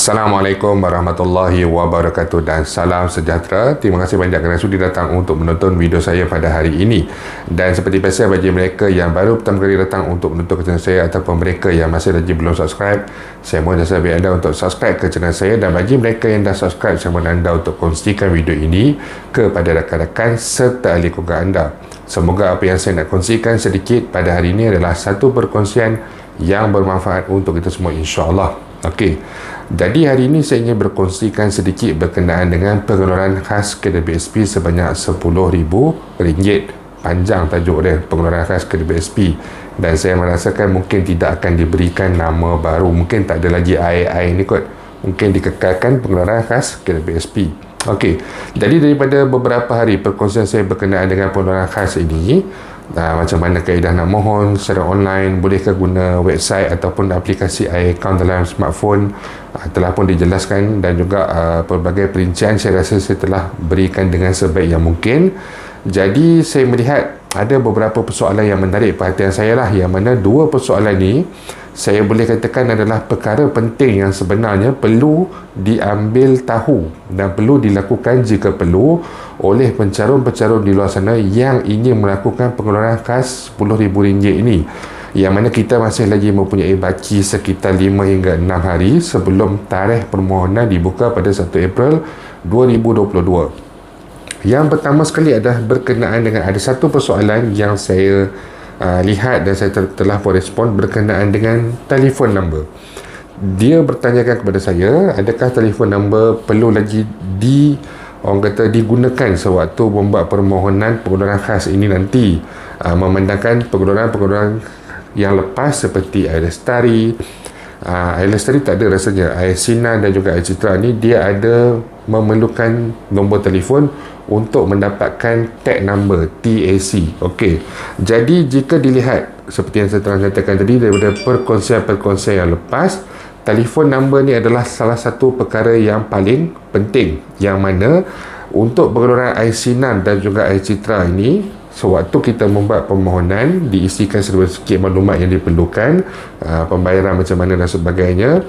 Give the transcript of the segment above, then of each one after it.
Assalamualaikum warahmatullahi wabarakatuh dan salam sejahtera. Terima kasih banyak kerana sudi datang untuk menonton video saya pada hari ini. Dan seperti biasa, bagi mereka yang baru pertama kali datang untuk menonton channel saya ataupun mereka yang masih lagi belum subscribe, saya mohon jasa bagi anda untuk subscribe ke channel saya. Dan bagi mereka yang dah subscribe, saya mohon anda untuk kongsikan video ini kepada rakan-rakan serta ahli keluarga anda. Semoga apa yang saya nak kongsikan sedikit pada hari ini adalah satu perkongsian yang bermanfaat untuk kita semua, insya-Allah. Okey, jadi hari ini saya ingin berkongsikan sedikit berkenaan dengan pengeluaran khas KDBSP sebanyak RM10,000. Panjang tajuk dia, pengeluaran khas KDBSP, dan saya merasakan mungkin tidak akan diberikan nama baru, mungkin tak ada lagi AI ni kot, mungkin dikekalkan pengeluaran khas KDBSP. Okey, jadi daripada beberapa hari perkongsian saya berkenaan dengan pengeluaran khas ini, macam mana kaedah nak mohon secara online, bolehkah guna website ataupun aplikasi iAccount dalam smartphone, telah pun dijelaskan, dan juga pelbagai perincian saya rasa saya telah berikan dengan sebaik yang mungkin. Jadi saya melihat ada beberapa persoalan yang menarik perhatian saya lah, yang mana dua persoalan ni saya boleh katakan adalah perkara penting yang sebenarnya perlu diambil tahu dan perlu dilakukan jika perlu oleh pencarum-pencarum di luar sana yang ingin melakukan pengeluaran khas RM10,000 ini, yang mana kita masih lagi mempunyai baki sekitar 5 hingga 6 hari sebelum tarikh permohonan dibuka pada 1 April 2022. Yang pertama sekali adalah berkenaan dengan ada satu persoalan yang saya lihat dan saya telah pun respon berkenaan dengan telefon number. Dia bertanyakan kepada saya, adakah telefon number perlu lagi digunakan sewaktu membuat permohonan pengeluaran khas ini nanti, memandangkan pengeluaran yang lepas seperti Air Lestari. Air Lestari tak ada rasanya, Air Sinar dan juga Air Citra ni dia ada memerlukan nombor telefon untuk mendapatkan tag number TAC. Okey, jadi jika dilihat seperti yang saya telah katakan tadi daripada perkongsian yang lepas, telefon number ni adalah salah satu perkara yang paling penting, yang mana untuk pengeluaran Air Sinar dan juga Air Citra ini, sewaktu kita membuat permohonan, diisikan sedikit maklumat yang diperlukan, pembayaran macam mana dan sebagainya.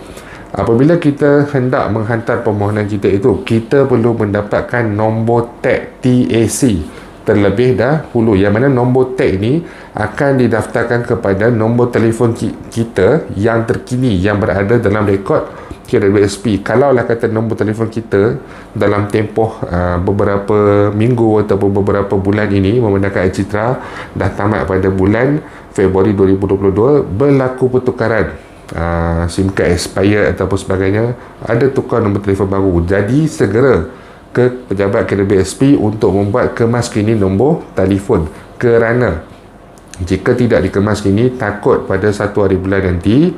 Apabila kita hendak menghantar permohonan kita itu, kita perlu mendapatkan nombor tag TAC terlebih dahulu, yang mana nombor tag ini akan didaftarkan kepada nombor telefon kita yang terkini yang berada dalam rekod KDBSP. Kalaulah kata nombor telefon kita dalam tempoh beberapa minggu ataupun beberapa bulan ini, memandangkan Air Citra dah tamat pada bulan Februari 2022, berlaku pertukaran SIM card expire ataupun sebagainya, ada tukar nombor telefon baru. Jadi segera ke pejabat KDBSP untuk membuat kemas kini nombor telefon, kerana jika tidak dikemas kini, takut pada satu hari bulan nanti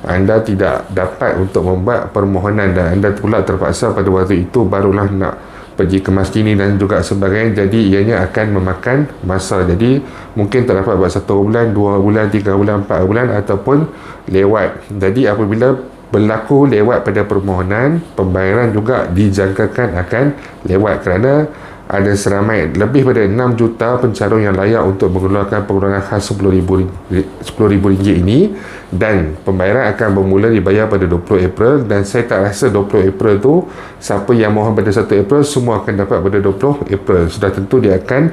anda tidak dapat untuk membuat permohonan dan anda pula terpaksa pada waktu itu barulah nak pergi kemas kini dan juga sebagainya. Jadi ianya akan memakan masa. Jadi mungkin tak dapat buat 1 bulan, 2 bulan, 3 bulan, 4 bulan ataupun lewat. Jadi apabila berlaku lewat pada permohonan, pembayaran juga dijangkakan akan lewat, kerana ada seramai lebih pada 6 juta pencarum yang layak untuk mengeluarkan pengeluaran khas RM10,000 ini, dan pembayaran akan bermula dibayar pada 20 April, dan saya tak rasa 20 April tu siapa yang mohon pada 1 April semua akan dapat pada 20 April. Sudah tentu dia akan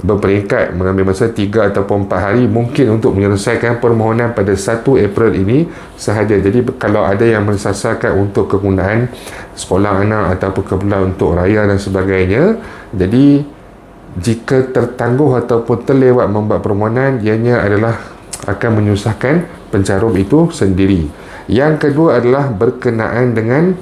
berperingkat, mengambil masa 3 ataupun 4 hari mungkin untuk menyelesaikan permohonan pada 1 April ini sahaja. Jadi kalau ada yang mensasarkan untuk kegunaan sekolah anak ataupun keperluan untuk raya dan sebagainya, jadi jika tertangguh ataupun terlewat membuat permohonan, ianya adalah akan menyusahkan pencarum itu sendiri. Yang kedua adalah berkenaan dengan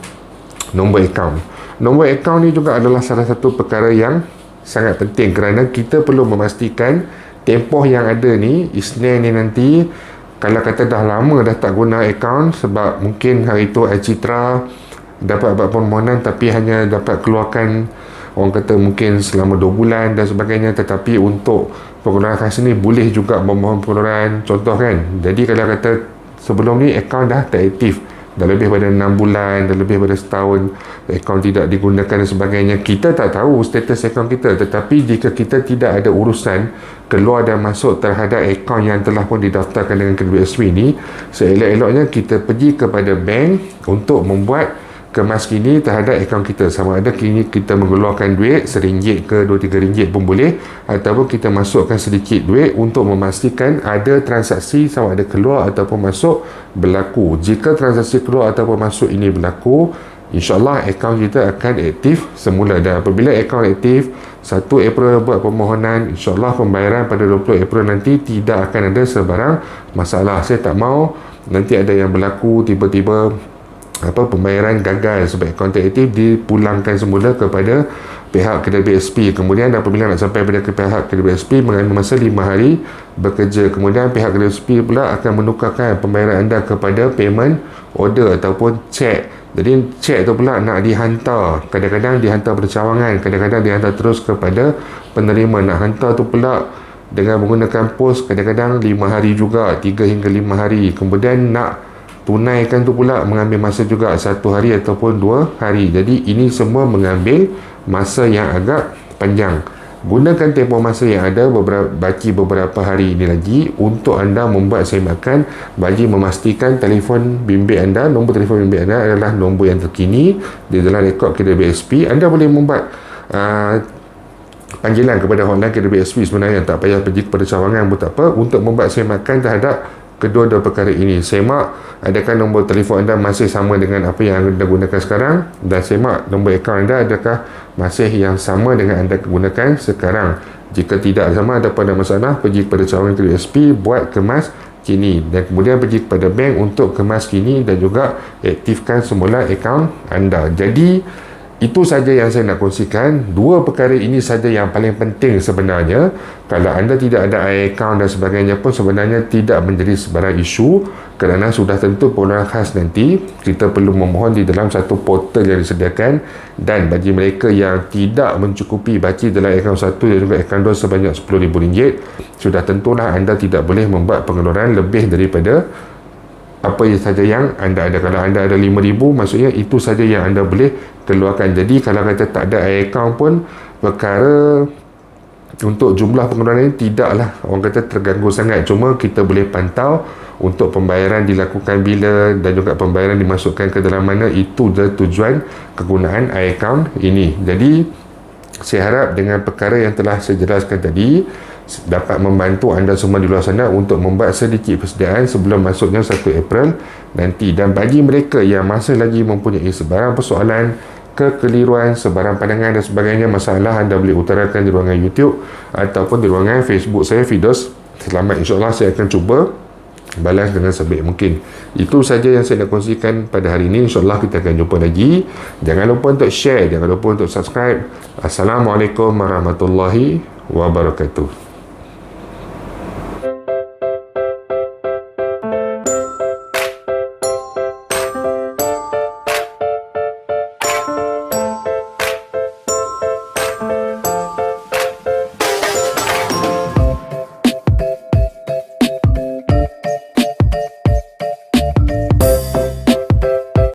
nombor akaun. Nombor akaun ni juga adalah salah satu perkara yang sangat penting, kerana kita perlu memastikan tempoh yang ada ni, Isnin ni nanti, kalau kata dah lama dah tak guna akaun, sebab mungkin hari tu Air Citra dapat buat permohonan tapi hanya dapat keluarkan, orang kata mungkin selama 2 bulan dan sebagainya, tetapi untuk pengeluaran khas ni boleh juga memohon pengeluaran, contoh kan. Jadi kalau kata sebelum ni akaun dah tak aktif, dah lebih pada 6 bulan, dah lebih pada setahun akaun tidak digunakan dan sebagainya, kita tak tahu status akaun kita. Tetapi jika kita tidak ada urusan keluar dan masuk terhadap akaun yang telah pun didaftarkan dengan KDBSP ni, seelok-eloknya kita pergi kepada bank untuk membuat kemas kini terhadap akaun kita. Sama ada kini kita mengeluarkan duit RM1 ke RM2-3 pun boleh, ataupun kita masukkan sedikit duit untuk memastikan ada transaksi sama ada keluar ataupun masuk berlaku. Jika transaksi keluar ataupun masuk ini berlaku, InsyaAllah akaun kita akan aktif semula. Dan apabila akaun aktif 1 April buat permohonan, InsyaAllah pembayaran pada 20 April nanti tidak akan ada sebarang masalah. Saya tak mau nanti ada yang berlaku tiba-tiba pembayaran gagal sebab akaun aktif dipulangkan semula kepada pihak kedai BSP. Kemudian apabila nak sampai pada pihak kedai BSP mengambil masa 5 hari bekerja. Kemudian pihak kedai BSP pula akan menukarkan pembayaran anda kepada payment order ataupun cek. Jadi cek tu pula nak dihantar, kadang-kadang dihantar pada cawangan, kadang-kadang dihantar terus kepada penerima. Nak hantar tu pula dengan menggunakan pos, kadang-kadang 5 hari juga, 3 hingga 5 hari. Kemudian nak tunaikan tu pula mengambil masa juga 1 hari ataupun 2 hari. Jadi ini semua mengambil masa yang agak panjang. Gunakan tempoh masa yang ada bagi beberapa hari ini lagi untuk anda membuat semakan bagi memastikan telefon bimbit anda, nombor telefon bimbit anda adalah nombor yang terkini di dalam rekod kedai BSP. Anda boleh membuat panggilan kepada hotline kedai BSP sebenarnya, tak payah pergi kepada cawangan pun tak apa, untuk membuat semakan terhadap kedua-dua perkara ini. Semak adakah nombor telefon anda masih sama dengan apa yang anda gunakan sekarang, dan semak nombor akaun anda adakah masih yang sama dengan anda gunakan sekarang. Jika tidak sama, ada pada masalah, pergi kepada cawangan kedai BSP buat kemas kini, dan kemudian pergi kepada bank untuk kemas kini dan juga aktifkan semula akaun anda. Jadi itu saja yang saya nak kongsikan. 2 perkara ini saja yang paling penting sebenarnya. Kalau anda tidak ada account dan sebagainya pun sebenarnya tidak menjadi sebarang isu, kerana sudah tentu pengeluaran khas nanti kita perlu memohon di dalam satu portal yang disediakan. Dan bagi mereka yang tidak mencukupi baki dalam akaun 1 dan juga akaun 2 sebanyak RM10,000, sudah tentulah anda tidak boleh membuat pengeluaran lebih daripada apa saja yang anda ada. Kalau anda ada RM5,000, maksudnya itu saja yang anda boleh keluarkan. Jadi kalau kata tak ada akaun pun, perkara untuk jumlah pengeluaran ini tidaklah orang kata terganggu sangat. Cuma kita boleh pantau untuk pembayaran dilakukan bila dan juga pembayaran dimasukkan ke dalam mana. Itu adalah tujuan kegunaan akaun ini. Jadi saya harap dengan perkara yang telah saya jelaskan tadi dapat membantu anda semua di luar sana untuk membuat sedikit persediaan sebelum masuknya 1 April nanti. Dan bagi mereka yang masih lagi mempunyai sebarang persoalan, kekeliruan, sebarang pandangan dan sebagainya, masalah, anda boleh utarakan di ruangan YouTube ataupun di ruangan Facebook saya, Fidos Selamat. InsyaAllah saya akan cuba balas dengan sebaik mungkin. Itu saja yang saya nak kongsikan pada hari ini. InsyaAllah kita akan jumpa lagi. Jangan lupa untuk share, jangan lupa untuk subscribe. Assalamualaikum warahmatullahi wabarakatuh.